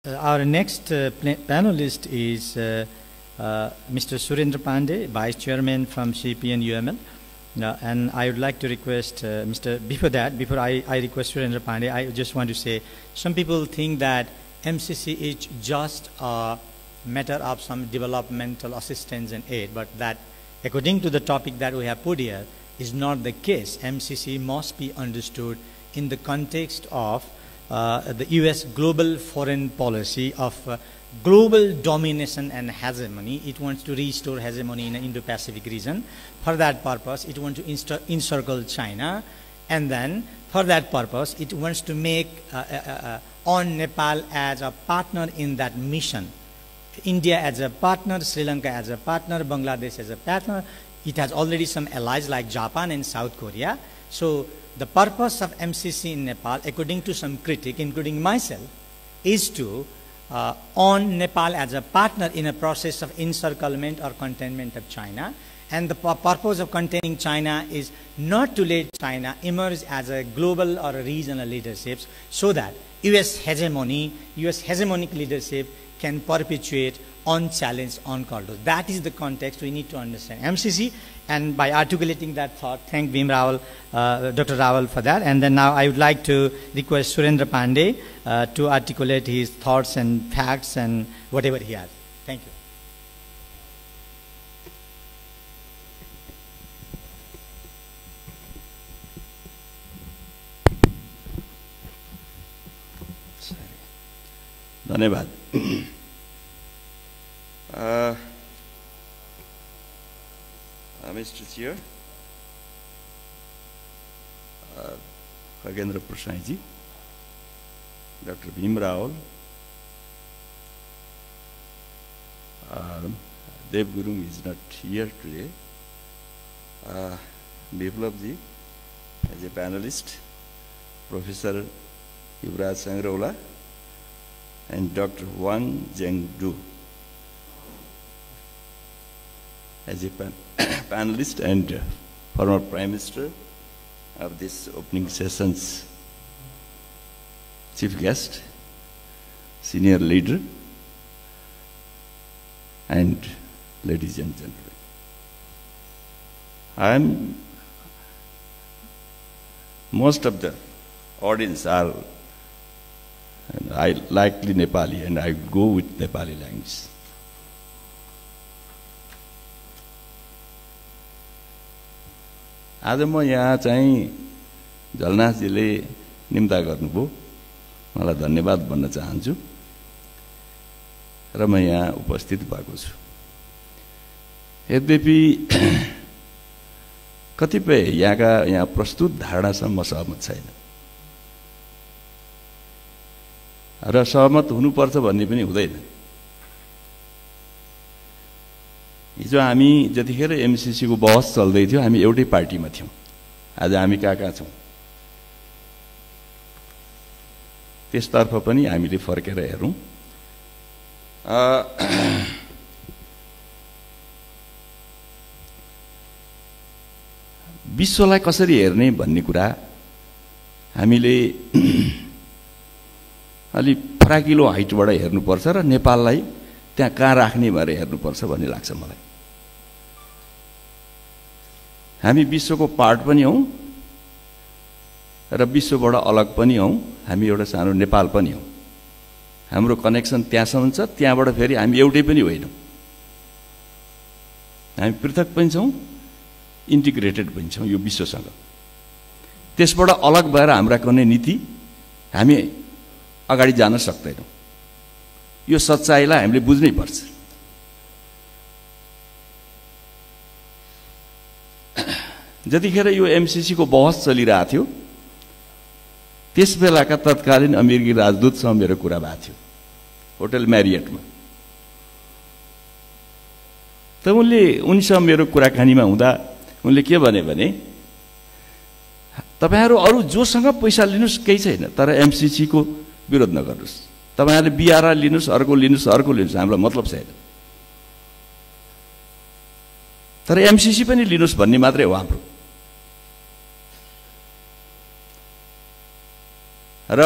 Our next panelist is Mr. Surendra Pandey, Vice Chairman from CPN UML. And I would like to request before I request Surendra Pandey, I just want to say, some people think that MCC is just a matter of some developmental assistance and aid, but that according to the topic that we have put here is not the case. MCC must be understood in the context of the US global foreign policy of global domination and hegemony. It wants to restore hegemony in the Indo-Pacific region. For that purpose, it wants to encircle China, and then for that purpose, it wants to make on Nepal as a partner in that mission. India as a partner, Sri Lanka as a partner, Bangladesh as a partner. It has already some allies like Japan and South Korea. So the purpose of MCC in Nepal, according to some critic, including myself, is to on Nepal as a partner in a process of encirclement or containment of China. And the purpose of containing China is not to let China emerge as a global or a regional leadership, so that US hegemonic leadership can perpetuate unchallenged, uncontrolled. That is the context we need to understand MCC. And by articulating that thought, thank Bhim Rawal, Dr. Rawal for that. And then now I would like to request Surendra Pandey to articulate his thoughts and facts and whatever he has. Thank you. धन्यवाद। Mr. Chair, Khagendra Prasad ji, Dr. Bhim Rawal, Dev Gurung is not here today. Biplab ji, as a panelist, Professor Yuvraj Sangraula, and Dr. Wang Zhengdu as a panelist and former Prime Minister of this opening session's chief guest, senior leader, and ladies and gentlemen. Most of the audience are I likely Nepali, and I go with Nepali language. आज म यहाँ चाहिँ झलनाथजीले निम्ता गर्नुभयो, मलाई धन्यवाद भन्न चाहन्छु र म यहाँ उपस्थित भएको छु। यद्यपि कतिपय यहाँ प्रस्तुत धारणासँग म सहमत छैन र सहमत हुनुपर्छ भन्ने पनि हुँदैन। हिजो हामी जतिखेर एमसीसी को बहस चल्दै थियो, हामी एउटै पार्टीमा थियौं। आज हामी कहाँ छौं, त्यसतर्फ पनि हामीले फर्केर हेरौं। विश्वलाई कसरी हेर्ने भन्ने कुरा हामीले अलि फराकिलो हाइटबाट हेर्नुपर्छ र नेपाललाई त्यहाँ कहाँ राख्ने भनेर हेर्नुपर्छ भन्ने लाग्छ मलाई। हामी विश्वको पार्ट पनि हौं र विश्वबाट अलग पनि हौं। हामी एउटा सानो नेपाल पनि हौं। हाम्रो कनेक्सन त्यहाँसम्म छ, त्यहाँबाट फेरि हामी एउटै पनि होइनौं। हामी पृथक पनि छौं, इन्टिग्रेटेड पनि छौं यो विश्वसँग। त्यसबाट अलग भएर हाम्रा कुनै नीति हामी अगाडि जान सक्दैनौं। यो सच्चाइलाई हामीले बुझ्नै पर्छ। जतिखेर यो एमसीसी को बहस चलिरहेको थियो, त्यस बेलाका तत्कालीन अमेरिकी राजदूतसँग मेरो कुरा भएको थियो होटल म्यारियटमा। त उनीसँग मेरो कुराकानीमा हुँदा उनले के भने तपाईहरु अरु जोसँग पैसा लिनुस् केही छैन, तर एमसीसी को विरोध नगर्नुस्। तपाईहरुले बीआरआर लिनुस्, अर्को लिनुस्, हामीलाई मतलब छैन, तर एमसीसी पनि लिनुस् भन्ने मात्रै हो हाम्रो। र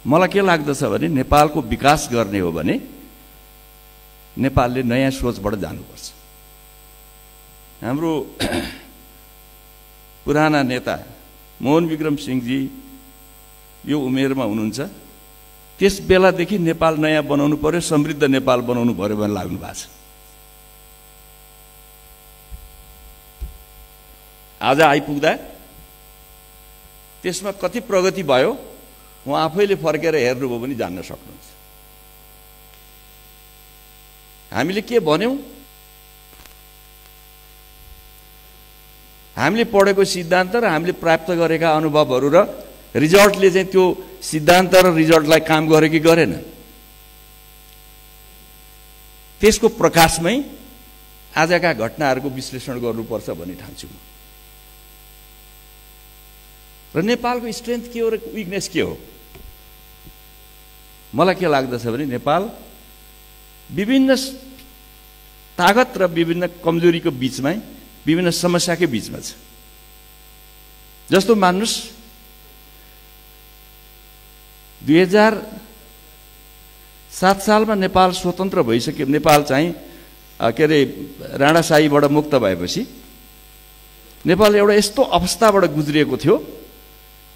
मलाई के लाग्दछ भने नेपालको विकास गर्ने हो भने नेपालले नयाँ सोचबाट जानुपर्छ। हाम्रो पुराना नेता मोहन विक्रम सिंहजी यो उमेरमा हुनुहुन्छ, त्यस बेलादेखि नेपाल नयाँ बनाउनु पर्यो, समृद्ध नेपाल बनाउनु पर्यो भनेर लाग्नु भएको छ। आज आइपुग्दा त्यसमा कति प्रगति भयो उहाँ आफैले फर्केर हेर्नुभयो भने जान्न सक्नुहुन्छ। हामीले के भन्यौं? हामीले पढेको सिद्धान्त र हामीले प्राप्त गरेका अनुभवहरू र रिजल्टले चाहिँ त्यो सिद्धान्त र रिजल्टलाई काम गर्यो कि गरेन? त्यसको प्रकाशमै आजका घटनाहरूको विश्लेषण गर्नुपर्छ भन्ने ठान्छु म। र नेपालको स्ट्रेन्थ के हो र विकनेस के हो? मलाई के लाग्दछ भने नेपाल विभिन्न ताकत र विभिन्न कमजोरीको बीचमा, विभिन्न समस्याकै बीचमा छ। जस्तो मान्नुस् 2007 सालमा नेपाल स्वतन्त्र भइसक्यो, नेपाल चाहिँ के अरे राणाशाहीबाट मुक्त भएपछि नेपाल एउटा यस्तो अवस्थाबाट गुज्रिएको थियो,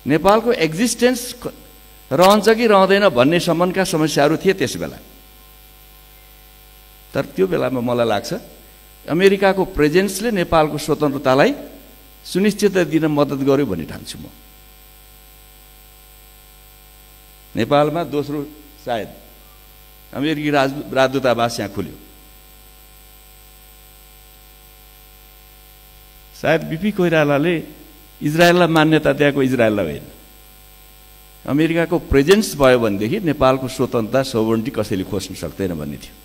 नेपालको एक्जिस्टेन्स रहन्छ कि रहँदैन भन्ने सम्बन्धका समस्याहरू थिए त्यस बेला। तर त्यो बेलामा मलाई लाग्छ अमेरिकाको प्रेजेन्सले नेपालको स्वतन्त्रतालाई सुनिश्चितता दिन मद्दत गर्यो भन्ने ठान्छु म। नेपालमा दोस्रो सायद अमेरिकी राजदूतावास यहाँ खुल्यो। सायद बीपी कोइरालाले इजरायललाई मान्यता दिएको इजरायललाई होइन। अमेरिकाको प्रेजेन्स भयो भनेदेखि नेपालको स्वतन्त्रता सोभरेनिटी कसैले खोज्न सक्दैन भन्ने थियो।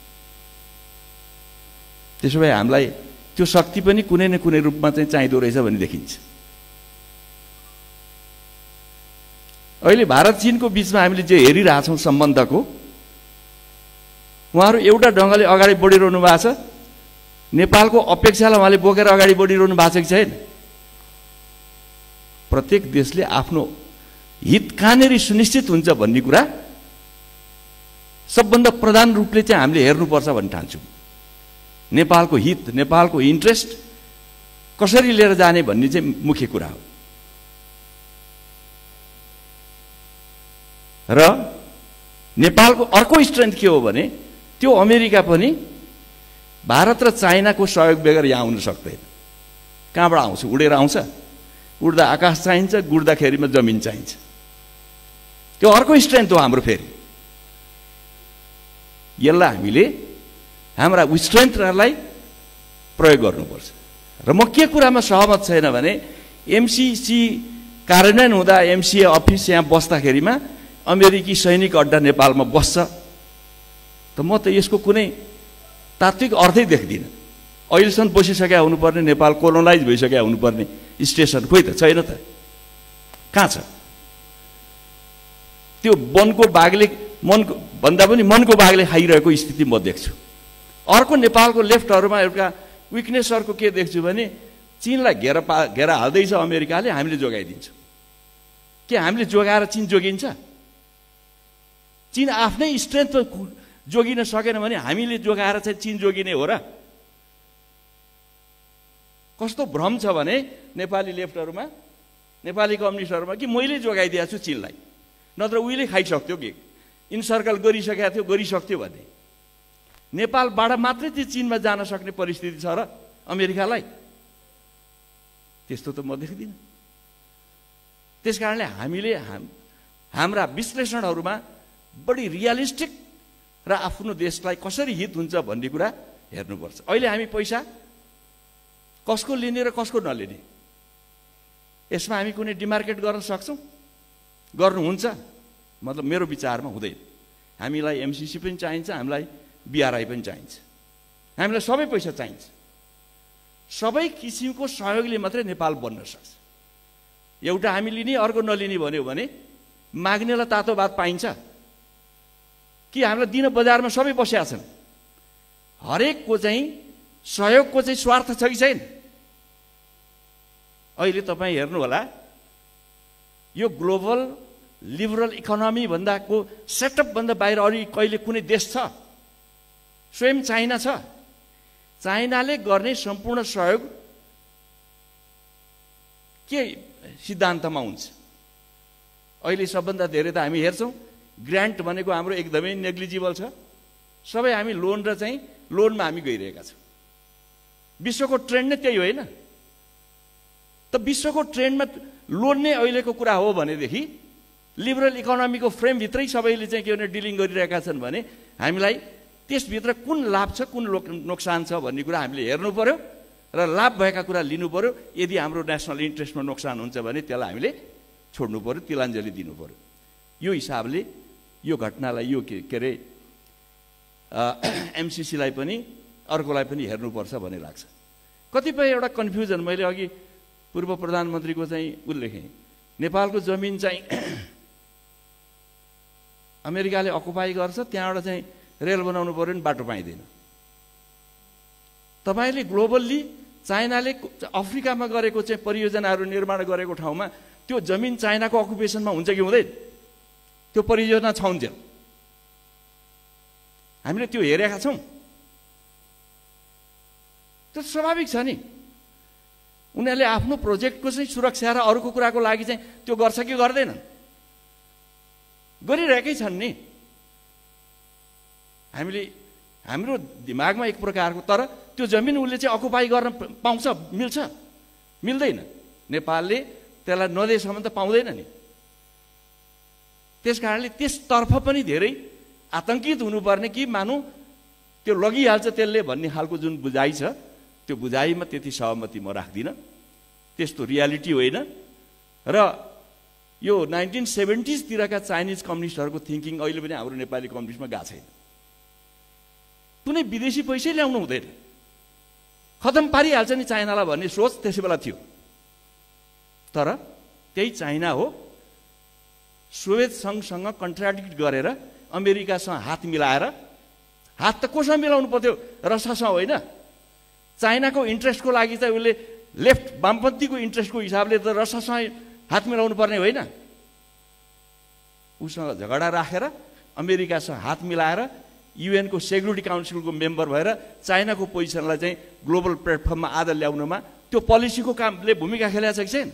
त्यसो भए हामीलाई त्यो शक्ति पनि कुनै न कुनै रूपमा चाहिँ चाहिँदो रहेछ भन्ने देखिन्छ। अहिले भारत चीनको बीचमा हामीले जे हेरिरहेछौँ सम्बन्धको, उहाँहरू एउटा ढङ्गले अगाडि बढिरहनु भएको छ। नेपालको अपेक्षालाई उहाँले बोकेर अगाडि बढिरहनु भएको छ कि छैन? प्रत्येक देशले आफ्नो हित कहाँनेरि सुनिश्चित हुन्छ भन्ने कुरा सबभन्दा प्रधान रूपले चाहिँ हामीले हेर्नुपर्छ भन्ने ठान्छु। नेपालको हित, नेपालको इन्ट्रेस्ट कसरी लिएर जाने भन्ने चाहिँ मुख्य कुरा हो। र नेपालको अर्को स्ट्रेन्थ के हो भने त्यो अमेरिका पनि भारत र चाइनाको सहयोग बेगर यहाँ आउन सक्दैन। कहाँबाट आउँछ? उडेर आउँछ? उड्दा आकाश चाहिन्छ, गुड्दाखेरिमा जमिन चाहिन्छ। त्यो अर्को स्ट्रेन्थ हो हाम्रो। फेरि यसलाई हामीले हाम्रा स्ट्रेन्थलाई प्रयोग गर्नुपर्छ। र म के कुरामा सहमत छैन भने एमसीसी कार्यान्वयन हुँदा एमसीए अफिस यहाँ बस्दाखेरिमा अमेरिकी सैनिक अड्डा नेपालमा बस्छ, त म त यसको कुनै तात्विक अर्थै देख्दिनँ। अहिलेसम्म बसिसकेका हुनुपर्ने, नेपाल कोलोनाइज भइसकेका हुनुपर्ने स्टेसन खोइ त छैन त, कहाँ छ? त्यो वनको बाघले, मनको भन्दा पनि मनको बाघले खाइरहेको स्थिति म देख्छु। अर्को नेपालको लेफ्टहरूमा एउटा विकनेस अर्को के देख्छु भने चीनलाई घेरा हाल्दैछ अमेरिकाले, हामीले जोगाइदिन्छौँ। के हामीले जोगाएर चीन जोगिन्छ? चीन आफ्नै स्ट्रेन्थ जोगिन सकेन भने हामीले जोगाएर चाहिँ चीन जोगिने हो र? कस्तो भ्रम छ भने नेपाली लेफ्टहरूमा, नेपाली कम्युनिस्टहरूमा कि मैले जोगाइदिएको छु चीनलाई, नत्र उहिले खाइसक्थ्यो कि इन्सर्कल गरिसकेको थियो, गरिसक्थ्यो भने नेपालबाट मात्रै त्यो चीनमा जान सक्ने परिस्थिति छ र अमेरिकालाई? त्यस्तो त म देख्दिनँ। त्यसकारणले हामीले हाम्रा विश्लेषणहरूमा बढी रियलिस्टिक र आफ्नो देशलाई कसरी हित हुन्छ भन्ने कुरा हेर्नुपर्छ। अहिले हामी पैसा कसको लिने र कसको नलिने, यसमा हामी कुनै डिमार्केट गर्न सक्छौँ? गर्नुहुन्छ? मतलब मेरो विचारमा हुँदैन। हामीलाई एमसीसी पनि चाहिन्छ, हामीलाई बीआरआई पनि चाहिन्छ, हामीलाई सबै पैसा चाहिन्छ। सबै किसिमको सहयोगले मात्रै नेपाल बन्न सक्छ। एउटा हामी लिने अर्को नलिने भन्यो भने माग्नेलाई तातो भात पाइन्छ कि? हामीलाई दिन बजारमा सबै बसेका छन्, हरेकको चाहिँ सहयोगको चाहिँ स्वार्थ छ कि छैन? अहिले तपाईँ हेर्नु होला, यो ग्लोबल लिबरल इकोनोमी भन्दाको सेटअप भन्दा बाहिर अरू कहिले कुनै देश छ? स्वयं चाइना छ। चाइनाले गर्ने सम्पूर्ण सहयोग के सिद्धान्तमा हुन्छ? अहिले सबभन्दा धेरै त हामी हेर्छौँ ग्रान्ट भनेको हाम्रो एकदमै नेग्लिजिबल छ। सबै हामी लोन र चाहिँ लोनमा हामी गइरहेका छौँ। विश्वको ट्रेन्ड नै त्यही होइन त? विश्वको ट्रेन्डमा लोन नै अहिलेको कुरा हो भनेदेखि लिबरल इकोनोमीको फ्रेमभित्रै सबैले चाहिँ के भने डिलिङ गरिरहेका छन् भने हामीलाई त्यसभित्र कुन लाभ छ कुन नोक्सान छ भन्ने कुरा हामीले हेर्नु पर्यो र लाभ भएका कुरा लिनु पर्यो। यदि हाम्रो नेसनल इन्ट्रेस्टमा नोक्सान हुन्छ भने त्यसलाई हामीले छोड्नु पर्यो, तिलाञ्जली दिनु पर्यो। यो हिसाबले यो घटनालाई यो के अरे एमसिसीलाई पनि अर्कोलाई पनि हेर्नुपर्छ भन्ने लाग्छ। कतिपय एउटा कन्फ्युजन मैले अघि पूर्व प्रधानमन्त्रीको चाहिँ उल्लेखेँ, नेपालको जमिन चाहिँ अमेरिकाले अकुपाई गर्छ, त्यहाँबाट चाहिँ रेल बनाउनु पर्यो भने बाटो पाइँदैन। तपाईँले ग्लोबल्ली चाइनाले अफ्रिकामा गरेको चाहिँ परियोजनाहरू निर्माण गरेको ठाउँमा त्यो जमिन चाइनाको अकुपेसनमा हुन्छ कि हुँदैन? त्यो परियोजना छाउन्जेल हामीले त्यो हेरेका छौँ। त्यो स्वाभाविक छ नि। उनीहरूले आफ्नो प्रोजेक्टको चाहिँ सुरक्षा र अरूको कुराको लागि चाहिँ त्यो गर्छ कि गर्दैन? गरिरहेकै छन् नि। हाम्रो दिमागमा एक प्रकारको, तर त्यो जमिन उसले चाहिँ अकुपाई गर्न पाउँछ, मिल्छ? मिल्दैन। नेपालले त्यसलाई नदिएसम्म त पाउँदैन नि। त्यस कारणले त्यसतर्फ पनि धेरै आतंकित हुनुपर्ने कि मानौँ त्यो लगिहाल्छ त्यसले भन्ने खालको जुन बुझाइ छ, त्यो बुझाइमा त्यति सहमति म राख्दिनँ। त्यस्तो रियालिटी होइन। र यो 1970s तिरका चाइनिज कम्युनिस्टहरूको थिङ्किङ अहिले पनि हाम्रो नेपाली कम्युनिस्टमा गएको छैन। कुनै विदेशी पैसै ल्याउनु हुँदैन, खतम पारिहाल्छ नि चाइनालाई भन्ने सोच त्यसै बेला थियो। तर त्यही चाइना हो सोभियत सङ्घसँग कन्ट्राडिक्ट गरेर अमेरिकासँग हात मिलाएर, हात त कोसँग मिलाउनु पर्थ्यो? रसियासँग होइन। चाइनाको इन्ट्रेस्टको लागि चाहिँ उसले लेफ्ट वामपन्थीको इन्ट्रेस्टको हिसाबले त रसियासँग हात मिलाउनु पर्ने होइन। उसँग झगडा राखेर अमेरिकासँग हात मिलाएर युएनको सेक्युरिटी काउन्सिलको मेम्बर भएर चाइनाको पोजिसनलाई चाहिँ ग्लोबल प्लेटफर्ममा आज ल्याउनमा त्यो पोलिसीको कामले भूमिका खेलेको छ कि छैन?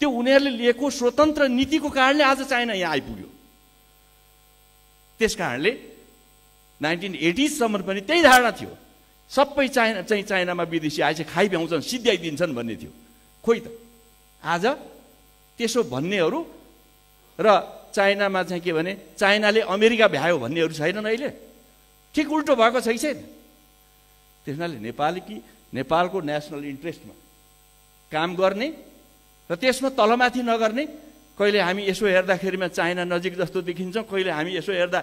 त्यो उनीहरूले लिएको स्वतन्त्र नीतिको कारणले आज चाइना यहाँ आइपुग्यो। त्यस कारणले 1980s सम्म पनि त्यही धारणा थियो, सबै चाइनामा विदेशी आएछ खाइ भ्याउँछन्, सिद्ध्याइदिन्छन् भन्ने थियो। खोइ त आज त्यसो भन्नेहरू र चाइनामा चाहिँ के भने चाइनाले अमेरिका भ्यायो भन्नेहरू छैनन्। अहिले ठिक उल्टो भएको छ कि छैन? त्यसैले नेपालको नेसनल इन्ट्रेस्टमा काम गर्ने र त्यसमा तलमाथि नगर्ने, कहिले हामी यसो हेर्दाखेरिमा चाइना नजिक जस्तो देखिन्छ, कहिले हामी यसो हेर्दा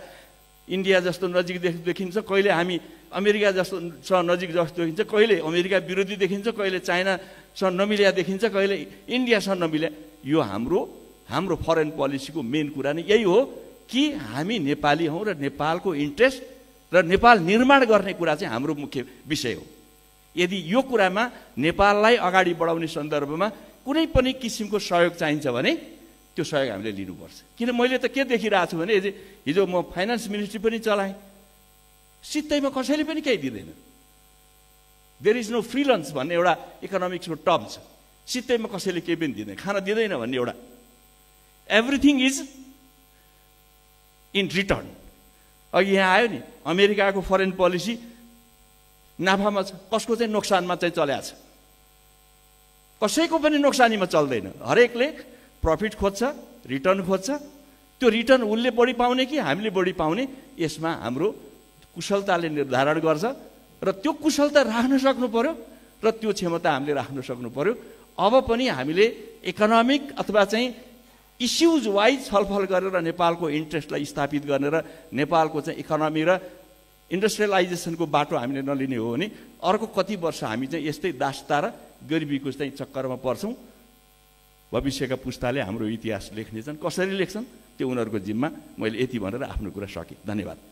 इन्डिया जस्तो नजिक देखिन्छ, कहिले हामी अमेरिका जस्तोसँग नजिक जस्तो देखिन्छ, कहिले अमेरिका विरोधी देखिन्छ, कहिले चाइनासँग नमिल्या देखिन्छ, कहिले इन्डियासँग नमिल्या। यो हाम्रो फरेन पोलिसीको मेन कुरा नै यही हो कि हामी नेपाली हौँ र नेपालको इन्ट्रेस्ट र नेपाल निर्माण गर्ने कुरा चाहिँ हाम्रो मुख्य विषय हो। यदि यो कुरामा नेपाललाई अगाडि बढाउने सन्दर्भमा कुनै पनि किसिमको सहयोग चाहिन्छ भने त्यो सहयोग हामीले लिनुपर्छ। किन मैले त के देखिरहेको छु भने हिजो म फाइनान्स मिनिस्ट्री पनि चलाएँ, सित्तैमा कसैले पनि केही दिँदैन। There is no free lunch भन्ने एउटा इकोनोमिक्सको टर्म छ। सित्तैमा कसैले केही पनि दिँदैन, खान दिँदैन भन्ने एउटा। Everything is in return. अघि यहाँ आयो नि अमेरिकाको फरेन पोलिसी नाफामा छ, कसको चाहिँ नोक्सानमा चाहिँ चलेको छ? कसैको पनि नोक्सानीमा चल्दैन। हरेकले प्रफिट खोज्छ, रिटर्न खोज्छ। त्यो रिटर्न उसले बढी पाउने कि हामीले बढी पाउने, यसमा हाम्रो कुशलताले निर्धारण गर्छ र त्यो कुशलता राख्न सक्नु पर्यो र त्यो क्षमता हामीले राख्न सक्नु पर्यो। अब पनि हामीले इकोनोमिक अथवा चाहिँ इस्युज वाइज छलफल गरेर नेपालको इन्ट्रेस्टलाई स्थापित गर्ने र नेपालको चाहिँ इकोनोमी र इन्डस्ट्रियलाइजेसनको बाटो हामीले नलिने हो भने अर्को कति वर्ष हामी चाहिँ यस्तै दास्ता र गरिबीको चाहिँ चक्करमा पर्छौँ। भविष्यका पुस्ताले हाम्रो इतिहास लेख्नेछन्, कसरी लेख्छन् त्यो उनीहरूको जिम्मा। मैले यति भनेर आफ्नो कुरा सकेँ। धन्यवाद।